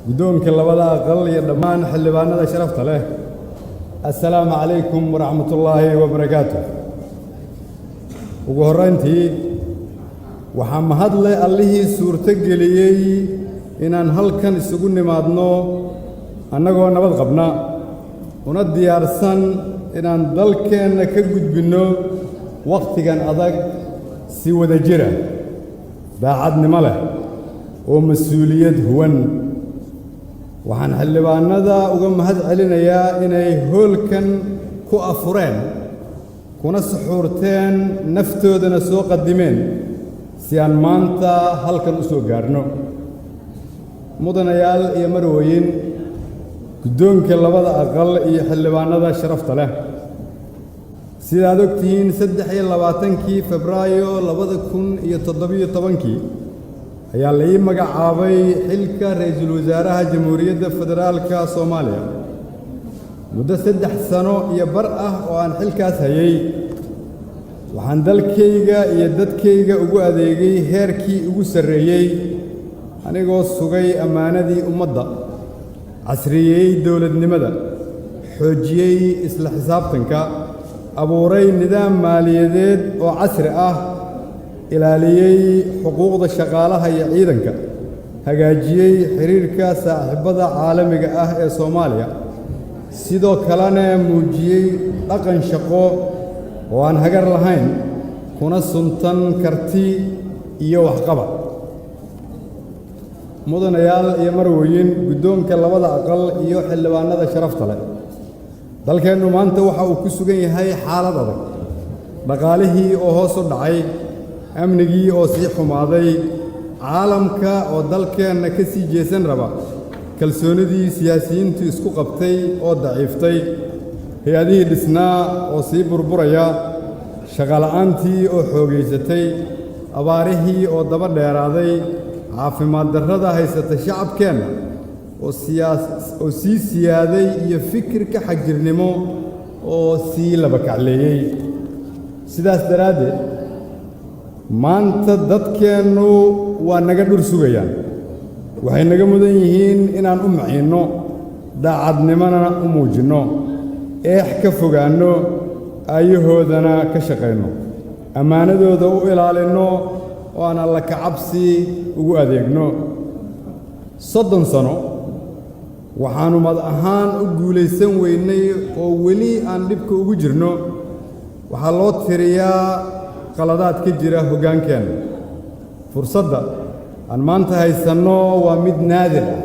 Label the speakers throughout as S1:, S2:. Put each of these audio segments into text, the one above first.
S1: قدومك اللبدا أقل يدمان حلبانا ذا شرفت له. السلام عليكم ورحمة الله وبركاته. وقهرانتي وحمد لي الله سورتك لي إن هل كان السجون مادنو أنا قلنا نبض قبنا وندي أرسن إن ذل كان كجود بنو وقت كان أذاك سوى دجرة بعد نمله ومسؤولية هون وحن حلبانا ذا وقم هذا علينا يا إنه هول كان كأفرين كنا سحورتين نفتو دنا سوق الدمين سيان مانتا هل كان أسوق قارنو مدن يال يمروين قدوم كلبدا أقل يحلبانا ذا شرفت له سيادوكتين سدحي لباتنكي فبرايو لبدا كن يتضبي طبنكي ayaa la ii magacaabay xilka ra'iisul wasaaraha jamhuuriyadda federaalka Soomaaliya muddo 3 sano iyo bar ah oo aan xilkaas hayay waxaan dalkayga iyo dadkayga ugu adeegay heerkii ugu sareeyay anigoo sugay amaanadii ummadda casriyay dawladnimada xoojiyay isla xisaabtanka abuuray nidaam maaliyadeed oo casri ah ilaaliyay xuquuqda shaqaalaha iyo ciidanka hagaajiyay xiriirka saaxiibada caalamiga ah ee Soomaaliya sidoo kalena muujiyay dhaqan shaqo oo aan hagar lahayn kuna suntan karti iyo waxqabad mudanayaal iyo marwooyin guddoonka labada aqal iyo xildhibaanada sharafta leh dalkeenu maanta waxa uu ku sugan yahay xaalad adag dhaqaalihii oo hoos u dhacay amnigii oo sii xumaaday caalamka oo dalkeena ka sii jeesan raba kalsoonidii siyaasiyiintu isku qabtay oo daciiftay hay'adihii dhisnaa oo sii burburaya shaqaala'aantii oo xoogaysatay abaarihii oo daba dheeraaday caafimaad darrada haysata shacabkeena oo sii siyaaday iyo fikirka xagjirnimo oo sii laba kacleeyay sidaas daraaddeed maanta dadkeenu waa naga dhur sugayaan waxay naga mudan yihiin inaan u maciinno daacadnimana u muujinno eex ka fogaanno ayahoodana ka shaqayno ammaanadooda u ilaalinno oo aan alla ka cabsi ugu adeegno 30 sano waxaanu mad ahaan u guulaysan weynay oo weli aan dhibka ugu jirno waxaa loo tiriyaa qaladaad ka jira hoggaankeena fursadda aan maanta haysanno waa mid naadir ah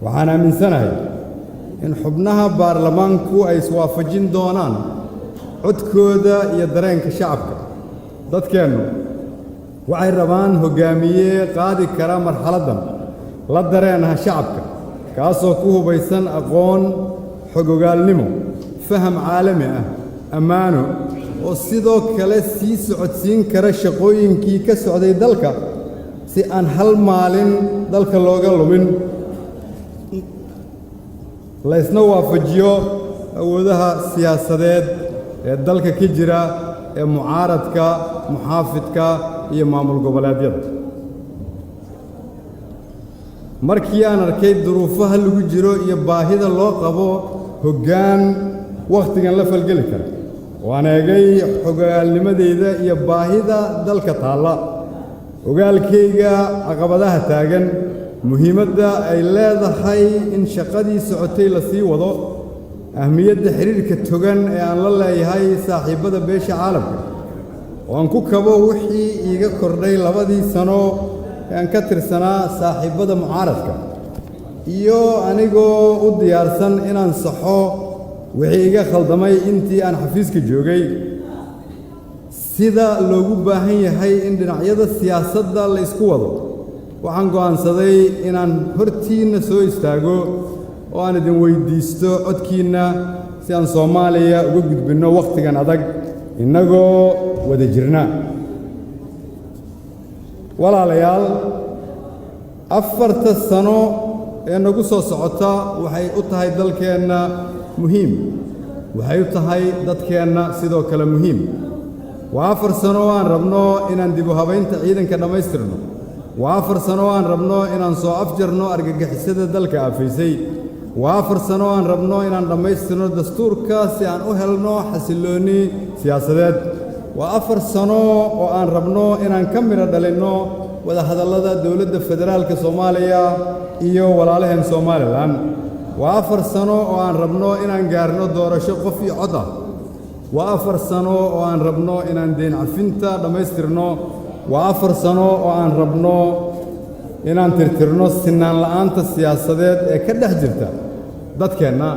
S1: waxaan aaminsanahay in xubnaha baarlamaanku ay iswaafajin doonaan codkooda iyo dareenka shacabka dadkeennu waxay rabaan hoggaamiye qaadi kara marxaladdan la dareenaha shacabka kaasoo ku hubaysan aqoon xogogaalnimo faham caalami ah ammaano oo sidoo kale sii socodsiin kara shaqooyinkii ka socday dalka si aan hal maalin dalka looga lumin la isna waafajiyo awoodaha siyaasadeed ee dalka ka jira ee mucaaradka muxaafidka iyo maamul goboleedyada markii aan arkay duruufaha lagu jiro iyo baahida loo qabo hoggaan wakhtigan la falgeli kara waan eegay xogaalnimadeyda iyo baahida dalka taalla ogaalkayga caqabadaha taagan muhiimadda ay leedahay in shaqadii socotay la sii wado ahmiyadda xiriirka togan ee aan la leeyahay saaxiibada beesha caalamka oo aan ku kabo wixii iiga kordhay 2 sano ee aan ka tirsanaa saaxiibada mucaaradka iyo anigoo u diyaarsan inaan saxo wixii iga khaldamay intii aan xafiiska joogay sida loogu baahan yahay in dhinacyada siyaasadda la isku wado waxaan go'aansaday inaan hortiinna soo istaago oo aan idin weydiisto codkiinna si aan Soomaaliya uga gudbinno wakhtigan adag innagoo wada jirna walaalayaal 4 sano ee nagu soo socota waxay u tahay dalkeenna muhiim waxay u tahay dadkeenna sidoo kale muhiim waa 4 sano aan rabno inaan dib u habaynta ciidanka dhamaystirno وافر سنة أن ربنا إن أنصو أفجرنا أرجع حسد ذلك أفيسي وافر سنة أن ربنا إن رميستنا دستور كاسي أن أهلنا حسلوني سياسات وافر سنة وأن ربنا إن نكمل دلنا وده هذا الله دولة الفدرال كصوماليا إيو ولا لهم صومالي الآن وافر سنة وأن ربنا إن نجارنا دور شق في عضا وافر سنة وأن ربنا إن ندين عفنتا رميستنا وافر سنة وأن ربنا إن ترترنا السنان الآن السياسات كده جرتا dadkeena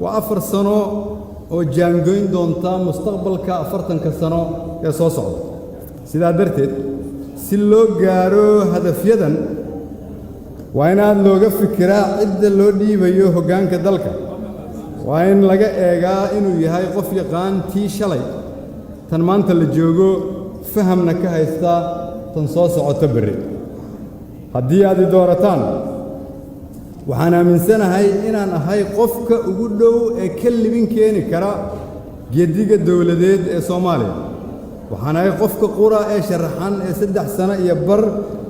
S1: waa 4 sano oo jaangoyn doonta mustaqbalka 40 sano ee soo socda sidaa darteed si loo gaaro hadafyadan waa in aad looga fikiraa cidda loo dhiibayo hoggaanka dalka waa in laga eegaa inuu yahay qof yaqaan tii shalay tan maanta la joogo fahamna ka haysta tan soo socota berri haddii aad doorataan waxaan aaminsanahay inaan ahay qofka ugu dhow ee ka libin keeni kara geediga dawladeed ee Soomaaliya waxaan ahay qofka qura ee sharaxan ee 3 sano iyo bar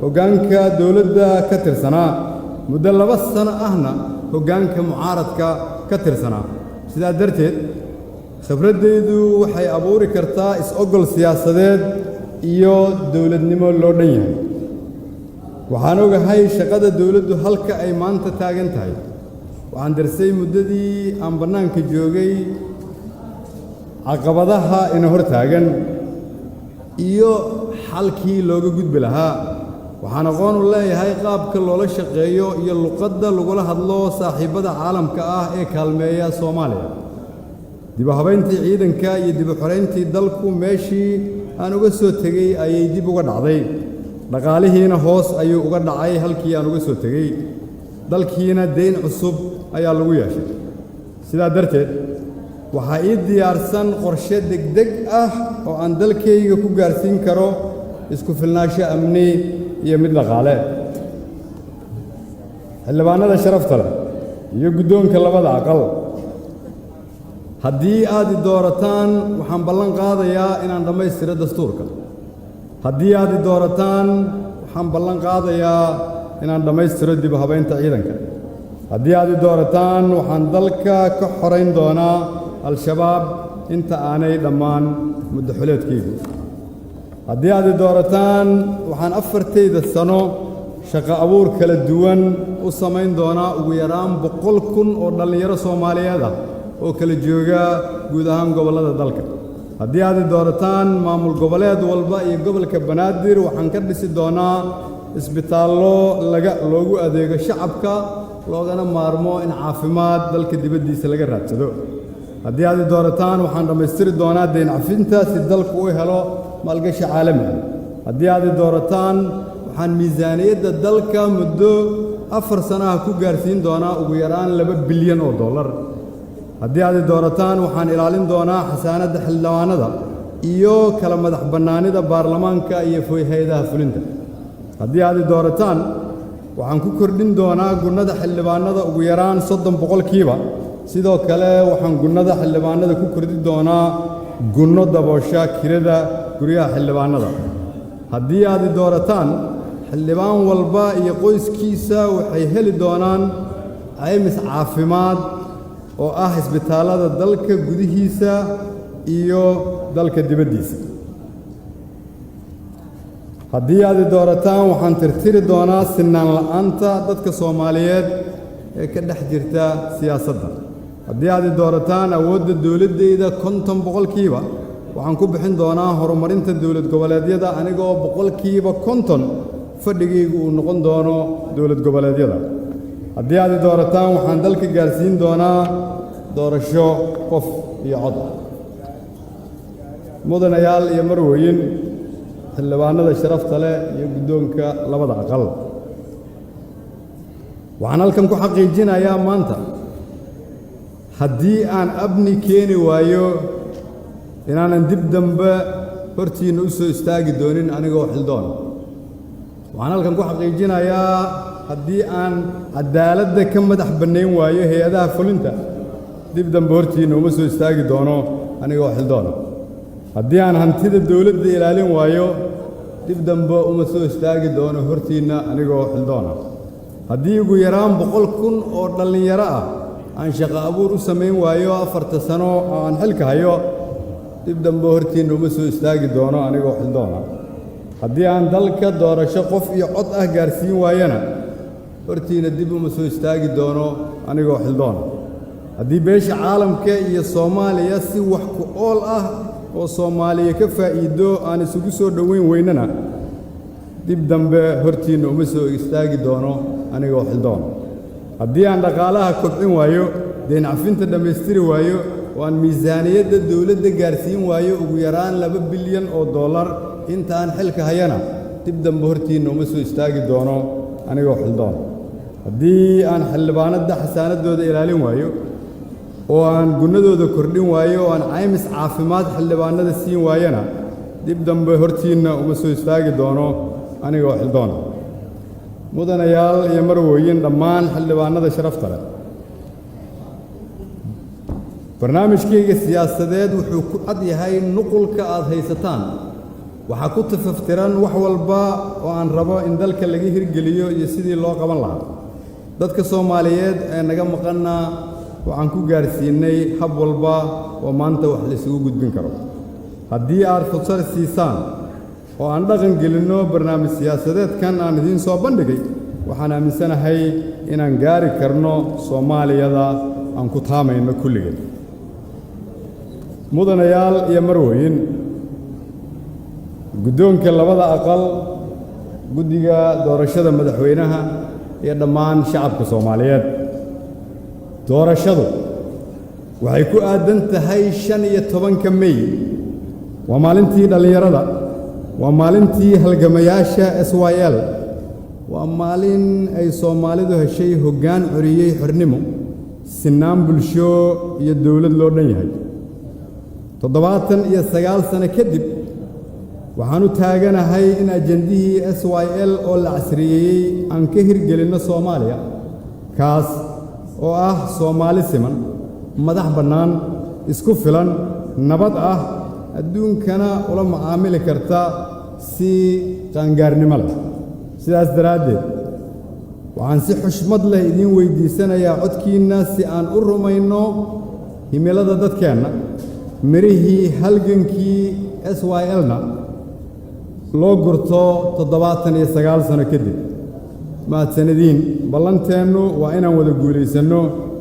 S1: hoggaanka dawladda ka tirsanaa muddo 2 sano ahna hoggaanka mucaaradka ka tirsanaa sidaa darteed khibradeydu waxay abuuri kartaa is-ogol siyaasadeed iyo dawladnimo loo dhan yahay waxaan ogahay shaqada dawladdu halka ay maanta taagan tahay waxaan darsay muddadii aan bannaanka joogay caqabadaha ina hor taagan iyo xalkii looga gudbi lahaa waxaan aqoon u leeyahay qaabka loola shaqeeyo iyo luqadda lagula hadlo saaxiibada caalamka ah ee kaalmeeya Soomaaliya dib u habeyntii ciidanka iyo dib u xoreyntii dalku meeshii aan uga soo tagay ayay dib uga dhacday dhaqaalihiina hoos ayuu uga dhacay halkii aan uga soo tagay dalkiina deyn cusub ayaa lagu yeeshay sidaa darteed waxaa ii diyaarsan qorshe degdeg ah oo aan dalkayga ku gaarsiin karo isku filnaansho amni iyo mid dhaqaale xildhibaanada sharafta leh iyo guddoonka labada aqal haddii aad doorataan waxaan ballan qaadayaa inaan dhammaystiro dastuurka haddii aad doorataan waxaan ballan qaadayaa inaan dhammaystiro dib u habeynta ciidanka haddii aad doorataan waxaan dalka ka xoreyn doonaa al-shabaab inta aanay dhammaan muddo xuleedkaygu haddii aad doorataan waxaan 4 sano shaqo abuur kala duwan u samayn doonaa ugu yaraan 100,000 oo dhallinyaro Soomaaliyeed ah oo kala jooga guud ahaan gobollada dalka haddii aad doorataan maamul goboleed walba iyo gobolka Banaadir waxaan ka dhisi doonaa isbitaallo loogu adeego shacabka loogana maarmo in caafimaad dalka dibaddiisa laga raadsado haddii aad doorataan waxaan dhammaystiri doonaa deyn cafinta si dalku u helo maalgashi caalami ah haddii aad doorataan waxaan miisaaniyadda dalka muddo 4 sano ku gaarsiin doonaa ugu yaraan $2 bilyan haddii aad doorataan waxaan ilaalin doonaa xasaanadda xildhibaanada iyo kala madax bannaanida baarlamaanka iyo hay'adaha fulinta haddii aad doorataan waxaan ku kordhin doonaa gunnada xildhibaanada ugu yaraan 30% sidoo kale waxaan gunnada xildhibaanada ku kordhin doonaa gunno daboosha kirada guryaha xildhibaanada haddii aad doorataan xildhibaan walba iyo qoyskiisa waxay heli doonaan caymis caafimaad oo ah isbitaalada dalka gudihiisa iyo dalka dibaddiisa haddii aad doorataan waxaan tirtiri doonaa sinaan la'aanta dadka Soomaaliyeed ee ka dhex jirta siyaasadda haddii aad doorataan awoodda dawladdeeda 50% waxaan ku bixin doonaa horumarinta dawlad goboleedyada anigoo 50% fadhigaygu uu noqon doono dawlad goboleedyada haddii aad doorataan waxaan dalka gaarsiin doonaa doorasho qof iyo cod mudanayaal iyo marwooyin xildhibaanada sharafta leh iyo guddoonka labada aqal waxaan halkan ku xaqiijinayaa maanta haddii aan abni keeni waayo inaanan dib dambe hortiina u soo istaagi doonin anigoo xildoon waxaan halkan ku xaqiijinayaa haddii aan cadaaladda ka madax bannayn waayo hay'adaha fulinta dib dambe hortiina uma soo istaagi doono anigoo xildoon haddii aan hantida dawladda ilaalin waayo dib dambe uma soo istaagi doono hortiinna anigoo xildoona haddii ugu yaraan 100,000 oo dhallinyaro ah aan shaqo abuur u samayn waayo 4 sano oo aan xilka hayo dib dambe hortiinna uma soo istaagi doono anigoo xildoona haddii aan dalka doorasho qof iyo cod ah gaarsiin waayana hortiina dib uma soo istaagi doono anigoo xildoona haddii beesha caalamka iyo Soomaaliya si wax ku ool ah oo Soomaaliya ka faa'iido aan isugu soo dhaweyn weynana dib dambe hortiina uma soo istaagi doono anigoo xildoona haddii aan dhaqaalaha kobcin waayo deen cafinta dhammaystiri waayo oo aan miisaaniyadda dawladda gaarsiin waayo ugu yaraan $2 bilyan oo dollar inta aan xilka hayana dib dambe hortiina uma soo istaagi doono anigoo xildoona haddii aan xildhibaanada xasaanadooda ilaalin waayo oo aan gunnadooda kordhin waayo oo aan caymis caafimaad xildhibaanada siin waayana dib dambe hortiina uma soo istaagi doono anigoo xildoona mudanayaal iyo marwooyin dhammaan xildhibaanada sharafta leh barnaamijkayga siyaasadeed wuxuu ku cad yahay nuqulka aad haysataan waxaa ku tafaftiran wax walba oo aan rabo in dalka laga hirgeliyo iyo sidii loo qaban lahaa dadka Soomaaliyeed ee naga maqana waxaan ku gaarsiinay hab walba oo maanta wax la isugu gudbin karo haddii aad fursad siisaan oo aan dhaqan gelino barnaamij siyaasadeedkan aan idin soo bandhigay waxaan aaminsanahay inaan gaari karno Soomaaliyada aan ku taamayno kulligeed mudanayaal iyo marwooyin guddoonka labada aqal guddiga doorashada madaxweynaha iyo dhammaan shacabka Soomaaliyeed doorashadu waxay ku aadan tahay 15 May waa maalintii dhalinyarada waa maalintii halgamayaasha SYL waa maalin ay Soomaalidu heshay hoggaan curiyay xornimo sinaan bulsho iyo dawlad loo dhan yahay 79 sano kadib waxaanu taaganahay in ajandihii SYL oo la casriyeeyay aan ka hirgelinno Soomaaliya kaas oo ah Soomaali siman madax bannaan isku filan nabad ah adduunkana ula macaamili karta si qaangaarnimo leh sidaas daraaddeed waxaan si xushmad leh idin weydiisanayaa codkiinna si aan u rumayno himilada dadkeenna mirihii halgankii SYL-na loo gurto 79 sano kadib mahadsanediin ballanteennu waa inaan wada guulaysanno